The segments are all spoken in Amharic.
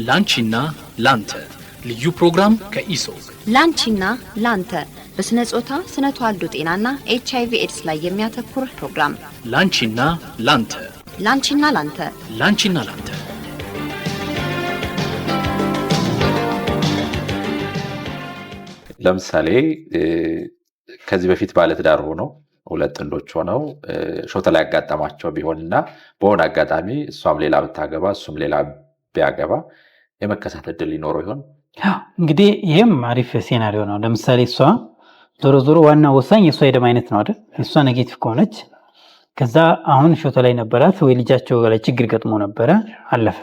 ላንቺና ላንተ ልዩ ፕሮግራም ከኢሶግ ላንቺና ላንተ በስነ ጾታ ስነ ተዋልዶ ጤናና ኤችአይቪ ኤድስ ላይ የሚያተኩር ፕሮግራም ላንቺና ላንተ ላንቺና ላንተ ላንቺና ላንተ ለምሳሌ ከዚህ በፊት ባለትዳር ሆነው ሁለት ጥንዶች ሆነው ሾተ ላይ ያጋጠማቸው ቢሆንና በሆነ አጋጣሚ እሷም ሌላ ብታገባ እሱም ሌላ ቢያገባ የመከሳት እድል ሊኖረው ይሆን? እንግዲህ ይሄም አሪፍ ሴናሪዮ ነው። ለምሳሌ እሷ ዞሮ ዋና ወሳኝ የእሷ የደም አይነት ነው አይደል? እሷ ኔጌቲቭ ከሆነች ከዛ አሁን ሾተ ላይ ነበራት ወይ ልጃቸው ላይ ችግር ገጥሞ ነበረ አለፈ።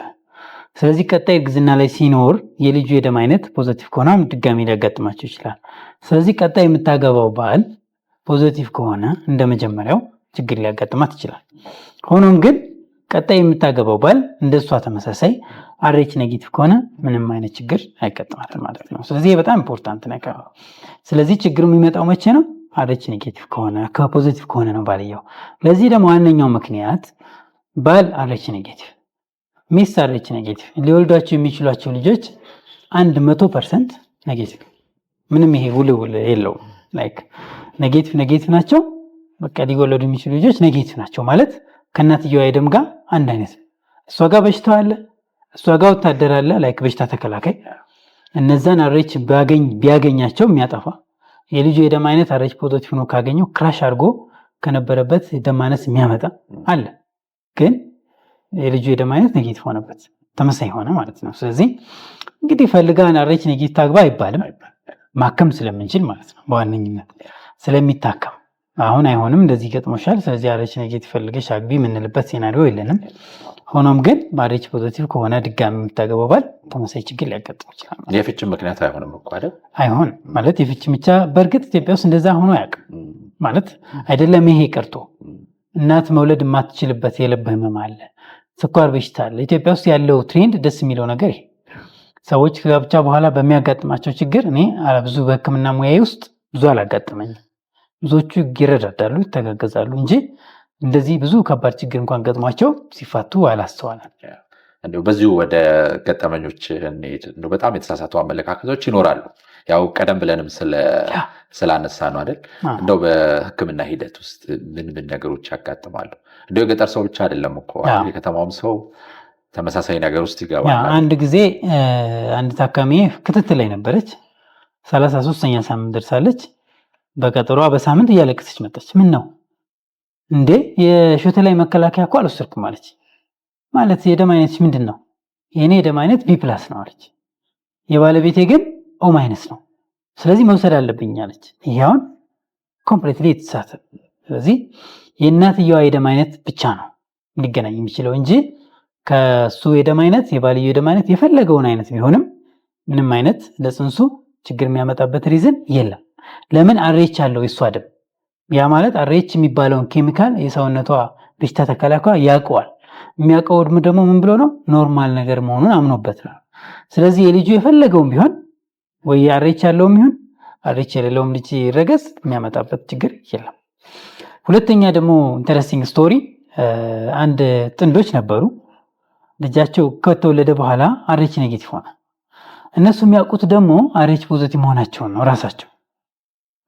ስለዚህ ቀጣይ እርግዝና ላይ ሲኖር የልጁ የደም አይነት ፖዚቲቭ ከሆነ ድጋሚ ሊያጋጥማቸው ይችላል። ስለዚህ ቀጣይ የምታገባው ባል ፖዚቲቭ ከሆነ እንደመጀመሪያው ችግር ሊያጋጥማት ይችላል። ሆኖም ግን ቀጣይ የምታገባው ባል እንደሷ ተመሳሳይ አርኤች ኔጌቲቭ ከሆነ ምንም አይነት ችግር አይጋጥማትም ማለት ነው። ስለዚህ በጣም ኢምፖርታንት ነገር ነው። ስለዚህ ችግሩ የሚመጣው መቼ ነው? አርኤች ኔጌቲቭ ከሆነ ከፖዚቲቭ ከሆነ ነው ባልየው። ለዚህ ደግሞ ዋነኛው ምክንያት ባል አርኤች ኔጌቲቭ ሚስት አርኤች ኔጌቲቭ ሊወልዷቸው የሚችሏቸው ልጆች 100% ኔጌቲቭ ምንም ይሄ ውል የለውም። ላይክ ኔጌቲቭ ናቸው። በቃ ሊወለዱ የሚችሉ ልጆች ኔጌቲቭ ናቸው ማለት ከእናትየዋ የደም ጋር አንድ አይነት ነው። እሷ ጋር በሽታው አለ፣ እሷ ጋር ወታደር አለ፣ ላይክ በሽታ ተከላካይ። እነዛን አርኤች ቢያገኛቸው የሚያጠፋ የልጁ የደም አይነት አርኤች ፖዚቲቭ ነው ካገኘው ክራሽ አድርጎ ከነበረበት የደም ማነስ የሚያመጣ አለ። ግን የልጁ የደም አይነት ኔጌቲቭ ሆነበት ተመሳሳይ ሆነ ማለት ነው። ስለዚህ እንግዲህ ፈልጋን አርኤች ኔጌቲቭ ታግባ አይባልም። ማከም ስለምንችል ማለት ነው። በዋነኝነት ስለሚታከም አሁን አይሆንም እንደዚህ ገጥሞሻል ስለዚህ አርኤች ኔጌቲቭ ፈልገሽ አግቢ የምንልበት ሴናሪዮ የለንም። ሆኖም ግን አርኤች ፖዚቲቭ ከሆነ ድጋሚ የምታገባው ባል ተመሳሳይ ችግር ሊያጋጥም ይችላል። የፍቺ ምክንያት አይሆንም እኮ አይደል? አይሆንም ማለት የፍቺ ብቻ በእርግጥ ኢትዮጵያ ውስጥ እንደዛ ሆኖ አያውቅም ማለት አይደለም። ይሄ ቀርቶ እናት መውለድ የማትችልበት የልብ ህመም አለ፣ ስኳር በሽታ አለ። ኢትዮጵያ ውስጥ ያለው ትሬንድ ደስ የሚለው ነገር ይሄ ሰዎች ከጋብቻ በኋላ በሚያጋጥማቸው ችግር እኔ ብዙ በህክምና ሙያዬ ውስጥ ብዙ አላጋጠመኝም። ብዙዎቹ ይረዳዳሉ፣ ይተጋገዛሉ እንጂ እንደዚህ ብዙ ከባድ ችግር እንኳን ገጥሟቸው ሲፋቱ አላስተዋልም። እንደው በዚሁ ወደ ገጠመኞች እንሂድ። እንደው በጣም የተሳሳቱ አመለካከቶች ይኖራሉ። ያው ቀደም ብለንም ስላነሳ ነው አይደል? እንደው በህክምና ሂደት ውስጥ ምን ነገሮች ያጋጥማሉ? እንደው የገጠር ሰው ብቻ አይደለም እኮ የከተማውም ሰው ተመሳሳይ ነገር ውስጥ ይገባል። አንድ ጊዜ አንድ ታካሚ ክትትል ላይ ነበረች። 33ኛ ሳምንት ደርሳለች። በቀጠሯ በሳምንት እያለቀሰች መጣች። ምን ነው እንዴ የሾተ ላይ መከላከያ እኮ አልወሰድኩም አለች። ማለት የደም አይነትሽ ምንድን ነው? የኔ የደም አይነት ቢ+ ነው አለች። የባለቤቴ ግን ኦ- ነው። ስለዚህ መውሰድ አለብኝ አለች። ይሄውን ኮምፕሊትሊ የተሳሳተ። ስለዚህ የእናትየዋ የደም አይነት ብቻ ነው ሊገናኝ የሚችለው እንጂ ከሱ የደም አይነት የባልየው የደም አይነት የፈለገውን አይነት ቢሆንም ምንም አይነት ለጽንሱ ችግር የሚያመጣበት ሪዝን የለም። ለምን አርኤች አለው የሷ ደም። ያ ማለት አርኤች የሚባለውን ኬሚካል የሰውነቷ በሽታ ተከላካይ ያውቀዋል። የሚያውቀው ደግሞ ምን ብሎ ነው? ኖርማል ነገር መሆኑን አምኖበት ነው። ስለዚህ የልጁ የፈለገውን ቢሆን ወይ አርኤች ያለውም ይሁን አርኤች የሌለውም ልጅ ይረገዝ የሚያመጣበት ችግር የለም። ሁለተኛ ደግሞ ኢንተረስቲንግ ስቶሪ፣ አንድ ጥንዶች ነበሩ። ልጃቸው ከተወለደ በኋላ አርኤች ኔጌቲቭ ሆነ። እነሱ የሚያውቁት ደግሞ አርኤች ፖዚቲቭ መሆናቸውን ነው ራሳቸው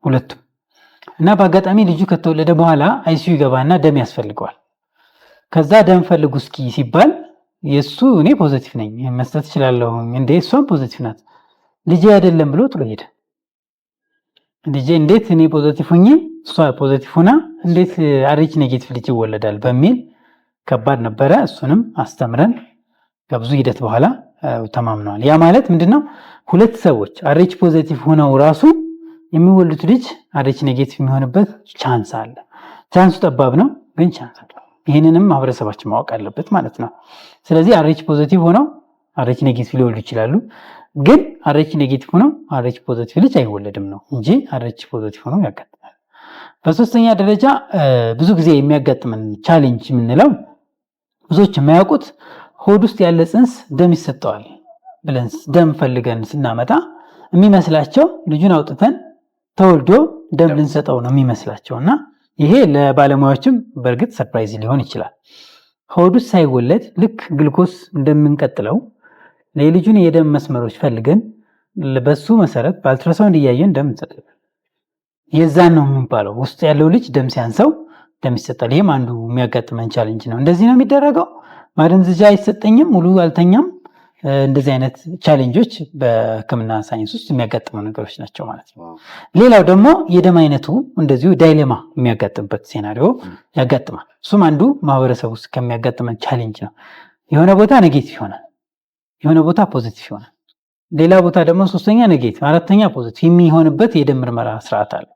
ሁለቱም። እና በአጋጣሚ ልጁ ከተወለደ በኋላ አይሲዩ ይገባና ደም ያስፈልገዋል። ከዛ ደም ፈልጉ እስኪ ሲባል የሱ እኔ ፖዚቲቭ ነኝ መስጠት እችላለሁ እንዴ እሷም ፖዚቲቭ ናት ልጄ አይደለም ብሎ ጥሎ ሄደ። ልጄ እንዴት እኔ ፖዚቲቭ ሆኜ እሷ ፖዚቲቭ ሆና እንዴት አርኤች ኔጌቲቭ ልጅ ይወለዳል በሚል ከባድ ነበረ። እሱንም አስተምረን ከብዙ ሂደት በኋላ ተማምነዋል። ያ ማለት ምንድነው? ሁለት ሰዎች አርኤች ፖዚቲቭ ሆነው ራሱ የሚወልዱት ልጅ አርኤች ኔጌቲቭ የሚሆንበት ቻንስ አለ። ቻንሱ ጠባብ ነው ግን ቻንስ አለ። ይህንንም ማህበረሰባችን ማወቅ አለበት ማለት ነው። ስለዚህ አርኤች ፖዚቲቭ ሆነው አርኤች ኔጌቲቭ ሊወልዱ ይችላሉ። ግን አርኤች ኔጌቲቭ ሆነው አርኤች ፖዚቲቭ ልጅ አይወለድም ነው እንጂ አርኤች ፖዚቲቭ ሆነው ያጋጥማል። በሶስተኛ ደረጃ ብዙ ጊዜ የሚያጋጥመን ቻሌንጅ የምንለው ብዙዎች የማያውቁት ሆድ ውስጥ ያለ ጽንስ ደም ይሰጠዋል ብለን ደም ፈልገን ስናመጣ የሚመስላቸው ልጁን አውጥተን ተወልዶ ደም ልንሰጠው ነው የሚመስላቸውና ይሄ ለባለሙያዎችም በእርግጥ ሰርፕራይዝ ሊሆን ይችላል። ሆድ ውስጥ ሳይወለድ ልክ ግሉኮስ እንደምንቀጥለው ለልጁን የደም መስመሮች ፈልገን በሱ መሰረት በአልትራሳውንድ እያየን ደም እንሰጣለን። የዛን ነው የሚባለው ውስጥ ያለው ልጅ ደም ሲያንሰው ደም ይሰጣል። ይሄም አንዱ የሚያጋጥመን ቻሌንጅ ነው። እንደዚህ ነው የሚደረገው። ማደንዘዣ አይሰጠኝም፣ ሙሉ አልተኛም። እንደዚህ አይነት ቻሌንጆች በሕክምና ሳይንስ ውስጥ የሚያጋጥሙ ነገሮች ናቸው ማለት ነው። ሌላው ደግሞ የደም አይነቱ እንደዚሁ ዳይሌማ የሚያጋጥምበት ሴናሪዮ ያጋጥማል። እሱም አንዱ ማህበረሰብ ውስጥ ከሚያጋጥመን ቻሌንጅ ነው። የሆነ ቦታ ኔጌቲቭ ይሆናል፣ የሆነ ቦታ ፖዚቲቭ ይሆናል፣ ሌላ ቦታ ደግሞ ሶስተኛ ኔጌቲቭ፣ አራተኛ ፖዚቲቭ የሚሆንበት የደም ምርመራ ስርዓት አለ።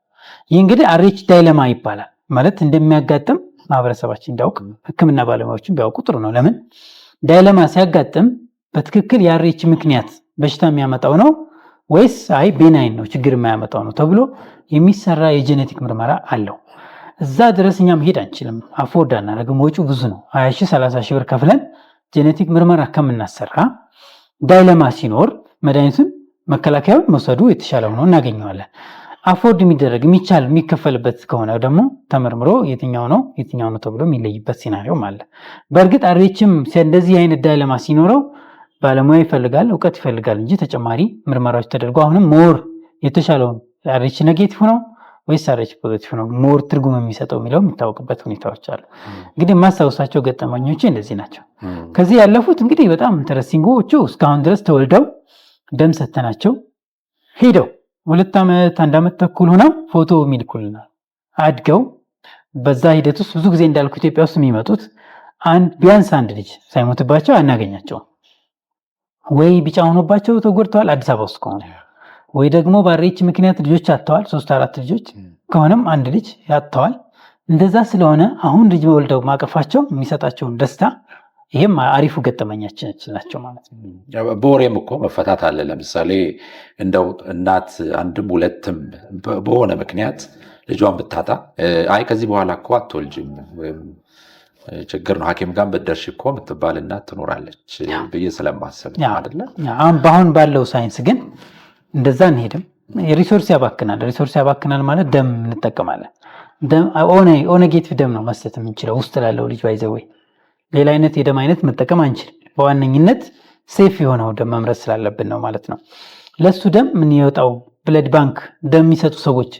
ይህ እንግዲህ አርኤች ዳይሌማ ይባላል። ማለት እንደሚያጋጥም ማህበረሰባችን እንዲያውቅ ሕክምና ባለሙያዎችን ቢያውቁ ጥሩ ነው። ለምን ዳይሌማ ሲያጋጥም በትክክል የአርኤች ምክንያት በሽታ የሚያመጣው ነው ወይስ አይ ቤናይን ነው ችግር የማያመጣው ነው ተብሎ የሚሰራ የጄኔቲክ ምርመራ አለው። እዛ ድረስ እኛ መሄድ አንችልም፣ አፎርድ አናደርግም፣ ወጪው ብዙ ነው። 20 ሺህ 30 ሺህ ብር ከፍለን ጄኔቲክ ምርመራ ከምናሰራ ዳይሌማ ሲኖር መድኃኒቱን መከላከያውን መውሰዱ የተሻለ ሆኖ እናገኘዋለን። አፎርድ የሚደረግ የሚቻል የሚከፈልበት ከሆነ ደግሞ ተመርምሮ የትኛው ነው ተብሎ የሚለይበት ሲናሪዮም አለ። በእርግጥ አርኤችም እንደዚህ አይነት ዳይሌማ ሲኖረው ባለሙያ ይፈልጋል፣ እውቀት ይፈልጋል እንጂ ተጨማሪ ምርመራዎች ተደርጎ አሁንም ሞር የተሻለውን አርኤች ኔጌቲቭ ነው ወይስ አርኤች ፖዚቲቭ ነው ሞር ትርጉም የሚሰጠው የሚለው የሚታወቅበት ሁኔታዎች አሉ። እንግዲህ የማስታውሳቸው ገጠመኞች እንደዚህ ናቸው። ከዚህ ያለፉት እንግዲህ በጣም ኢንተረስቲንጎቹ እስካሁን ድረስ ተወልደው ደም ሰተናቸው ሄደው 2 ዓመት 1 ዓመት ተኩል ሆነው ፎቶ የሚልኩልናል። አድገው በዛ ሂደት ውስጥ ብዙ ጊዜ እንዳልኩ ኢትዮጵያ ውስጥ የሚመጡት ቢያንስ አንድ ልጅ ሳይሞትባቸው አናገኛቸውም። ወይ ቢጫ ሆኖባቸው ተጎድተዋል አዲስ አበባ ውስጥ ከሆነ፣ ወይ ደግሞ በአርኤች ምክንያት ልጆች አጥተዋል፣ 3-4 ልጆች ከሆነም አንድ ልጅ ያጥተዋል። እንደዛ ስለሆነ አሁን ልጅ ወልደው ማቀፋቸው የሚሰጣቸውን ደስታ ይሄም አሪፉ ገጠመኛችን ናቸው ማለት ነው። በወሬም እኮ መፈታት አለ። ለምሳሌ እንደው እናት አንድም ሁለትም በሆነ ምክንያት ልጇን ብታጣ አይ ከዚህ በኋላ እኮ አትወልጅም ወይም ችግር ነው ሐኪም ጋር በደርሽ እኮ የምትባል እናት ትኖራለች ብዬ ስለማሰብ አይደለ። አሁን ባለው ሳይንስ ግን እንደዛ እንሄድም። ሪሶርስ ያባክናል ማለት ደም እንጠቀማለን። ደም ኦ ኔጌቲቭ ደም ነው መስጠት የምንችለው ውስጥ ላለው ልጅ ባይዘወይ ሌላ አይነት የደም አይነት መጠቀም አንችልም። በዋነኝነት ሴፍ የሆነው ደም መምረጥ ስላለብን ነው ማለት ነው። ለሱ ደም ምን ይወጣው ብለድ ባንክ ደም የሚሰጡ ሰዎች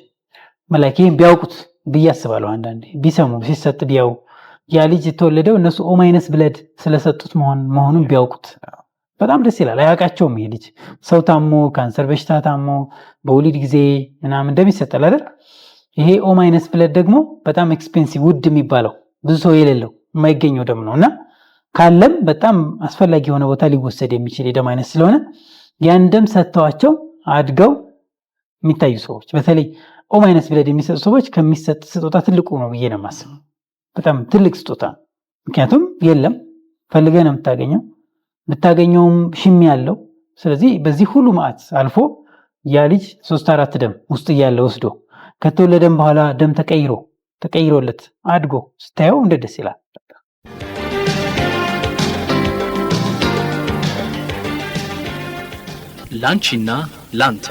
መላኪን ቢያውቁት ብያስባለሁ። አንዳንዴ ቢሰሙ ሲሰጥ ቢያው ያ ልጅ የተወለደው እነሱ ኦ ማይነስ ብለድ ስለሰጡት መሆኑን ቢያውቁት በጣም ደስ ይላል። አያውቃቸውም። ይሄ ልጅ ሰው ታሞ ካንሰር በሽታ ታሞ በወሊድ ጊዜ ምናምን ደም ይሰጣል አይደል? ይሄ ኦ ማይነስ ብለድ ደግሞ በጣም ኤክስፔንሲቭ ውድ የሚባለው ብዙ ሰው የሌለው የማይገኘው ደም ነውና ካለም በጣም አስፈላጊ የሆነ ቦታ ሊወሰድ የሚችል የደም አይነት ስለሆነ ያን ደም ሰጥተዋቸው አድገው የሚታዩ ሰዎች በተለይ ኦ ማይነስ ብለድ የሚሰጡ ሰዎች ከሚሰጥ ስጦታ ትልቁ ነው ብዬ ነው የማስበው። በጣም ትልቅ ስጦታ። ምክንያቱም የለም ፈልገህ ነው ብታገኘውም ሽሚ ያለው። ስለዚህ በዚህ ሁሉ መዓት አልፎ ያ ልጅ 3-4 ደም ውስጥ እያለ ወስዶ ከተወለደም በኋላ ደም ተቀይሮለት አድጎ ስታየው እንደ ደስ ይላል። ላንቺና ላንተ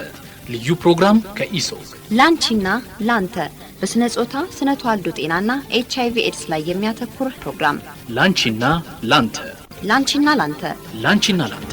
ልዩ ፕሮግራም ከኢሶግ ላንቺና ላንተ በስነ ጾታ ስነ ተዋልዶ ጤናና ኤችአይቪ ኤድስ ላይ የሚያተኩር ፕሮግራም ላንቺና ላንተ ላንቺና ላንተ ላንቺና ላንተ